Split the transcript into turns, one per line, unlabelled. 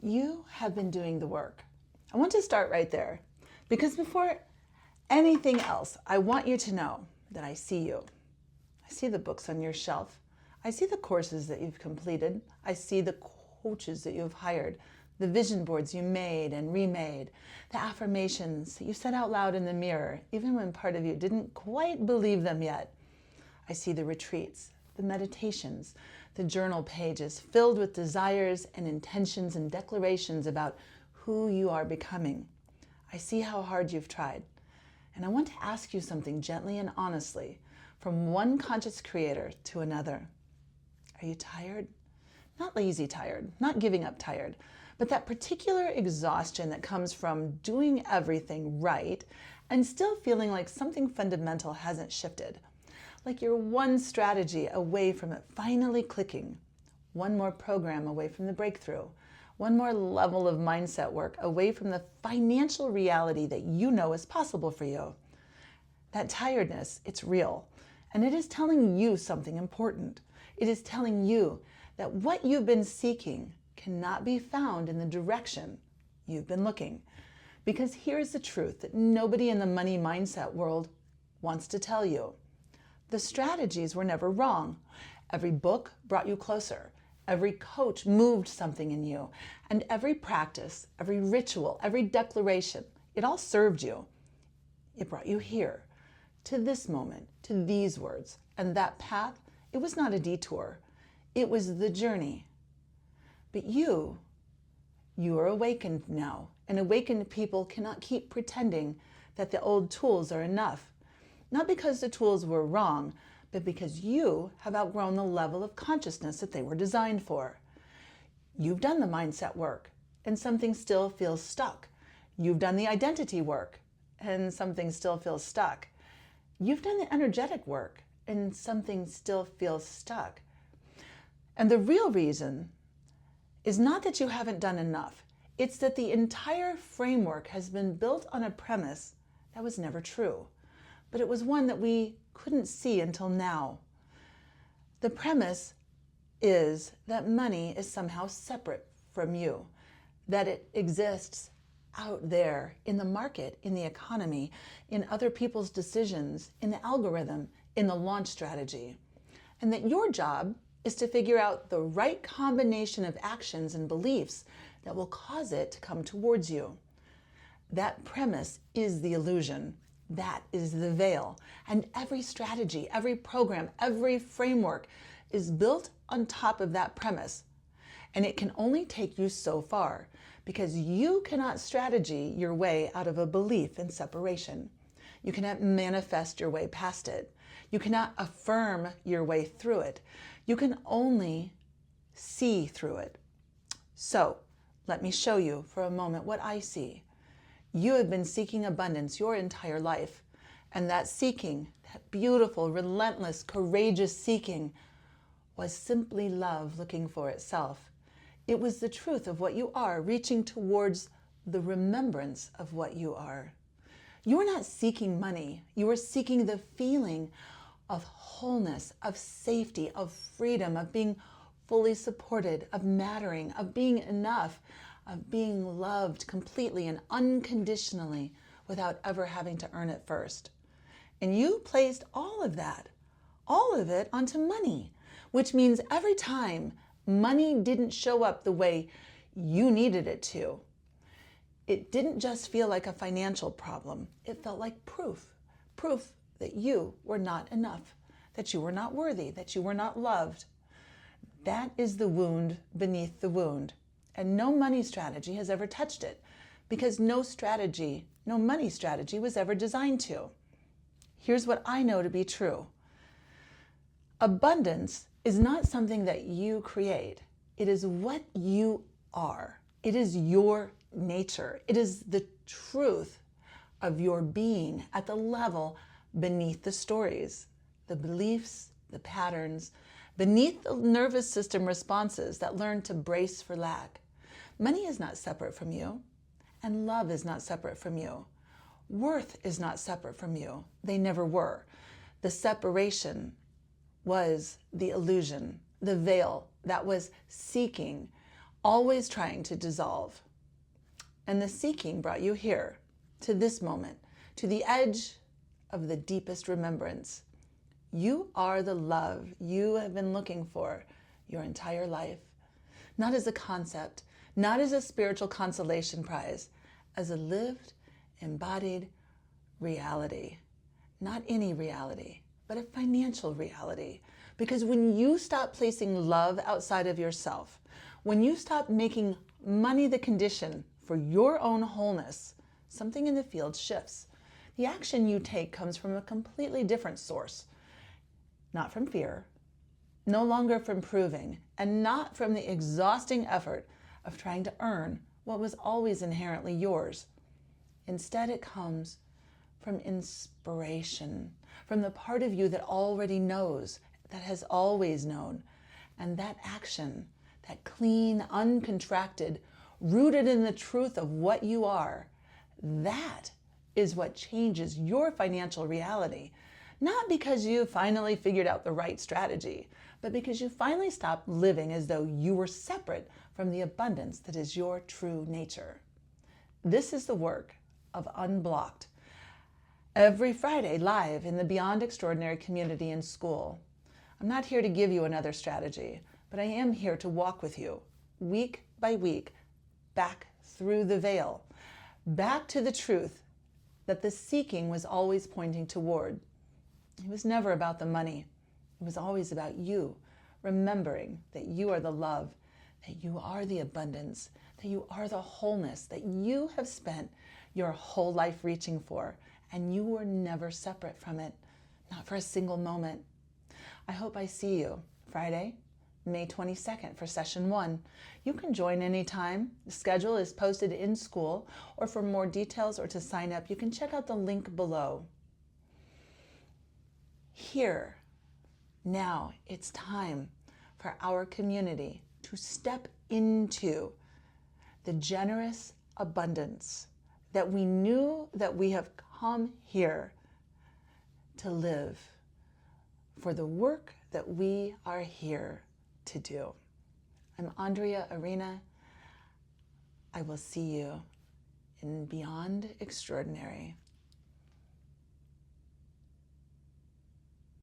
You have been doing the work. I want to start right there because before anything else, I want you to know that I see you. I see the books on your shelf. I see the courses that you've completed. I see the coaches that you've hired, the vision boards you made and remade, the affirmations that you said out loud in the mirror, even when part of you didn't quite believe them yet. I see the retreats, the meditations, the journal pages filled with desires and intentions and declarations about who you are becoming. I see how hard you've tried. And I want to ask you something gently and honestly from one conscious creator to another. Are you tired? Not lazy tired, not giving up tired, but that particular exhaustion that comes from doing everything right and still feeling like something fundamental hasn't shifted. Like you're one strategy away from it finally clicking, one more program away from the breakthrough, one more level of mindset work away from the financial reality that you know is possible for you. That tiredness, it's real, and it is telling you something important. It is telling you that what you've been seeking cannot be found in the direction you've been looking. Because here's the truth that nobody in the money mindset world wants to tell you. The strategies were never wrong. Every book brought you closer. Every coach moved something in you. And every practice, every ritual, every declaration, it all served you. It brought you here, to this moment, to these words. And that path, it was not a detour. It was the journey. But you are awakened now. And awakened people cannot keep pretending that the old tools are enough. Not because the tools were wrong, but because you have outgrown the level of consciousness that they were designed for. You've done the mindset work, and something still feels stuck. You've done the identity work, and something still feels stuck. You've done the energetic work, and something still feels stuck. And the real reason is not that you haven't done enough. It's that the entire framework has been built on a premise that was never true. But it was one that we couldn't see until now. The premise is that money is somehow separate from you, that it exists out there in the market, in the economy, in other people's decisions, in the algorithm, in the launch strategy, and that your job is to figure out the right combination of actions and beliefs that will cause it to come towards you. That premise is the illusion. That is the veil. And every strategy, every program, every framework is built on top of that premise. And it can only take you so far because you cannot strategy your way out of a belief in separation. You cannot manifest your way past it. You cannot affirm your way through it. You can only see through it. So let me show you for a moment what I see. You have been seeking abundance your entire life. And that seeking, that beautiful, relentless, courageous seeking, was simply love looking for itself. It was the truth of what you are, reaching towards the remembrance of what you are. You are not seeking money. You are seeking the feeling of wholeness, of safety, of freedom, of being fully supported, of mattering, of being enough, of being loved completely and unconditionally without ever having to earn it first. And you placed all of it onto money, which means every time money didn't show up the way you needed it to, it didn't just feel like a financial problem. It felt like proof that you were not enough, that you were not worthy, that you were not loved. That is the wound beneath the wound. And no money strategy has ever touched it because no money strategy was ever designed to. Here's what I know to be true. Abundance is not something that you create. It is what you are. It is your nature. It is the truth of your being at the level beneath the stories, the beliefs, the patterns, beneath the nervous system responses that learn to brace for lack. Money is not separate from you, and love is not separate from you. Worth is not separate from you. They never were. The separation was the illusion, the veil that was seeking always trying to dissolve. And the seeking brought you here, to this moment, to the edge of the deepest remembrance. You are the love you have been looking for your entire life. Not as a concept, not as a spiritual consolation prize, as a lived, embodied reality. Not any reality, but a financial reality. Because when you stop placing love outside of yourself, when you stop making money the condition for your own wholeness, something in the field shifts. The action you take comes from a completely different source. Not from fear, no longer from proving, and not from the exhausting effort of trying to earn what was always inherently yours. Instead, it comes from inspiration, from the part of you that already knows, that has always known. And that action, that clean, uncontracted, rooted in the truth of what you are, that is what changes your financial reality. Not because you finally figured out the right strategy, but because you finally stopped living as though you were separate from the abundance that is your true nature. This is the work of Unblocked. Every Friday, live in the Beyond Extraordinary community in school. I'm not here to give you another strategy, but I am here to walk with you, week by week, back through the veil, back to the truth that the seeking was always pointing toward. It was never about the money. It was always about you, remembering that you are the love, that you are the abundance, that you are the wholeness that you have spent your whole life reaching for, and you were never separate from it, not for a single moment. I hope I see you Friday, May 22nd for session 1. You can join anytime. The schedule is posted in school, or for more details or to sign up, you can check out the link below. Here, now, it's time for our community to step into the generous abundance that we knew that we have come here to live, for the work that we are here to do. I'm Andrea Arena. I will see you in Beyond Extraordinary.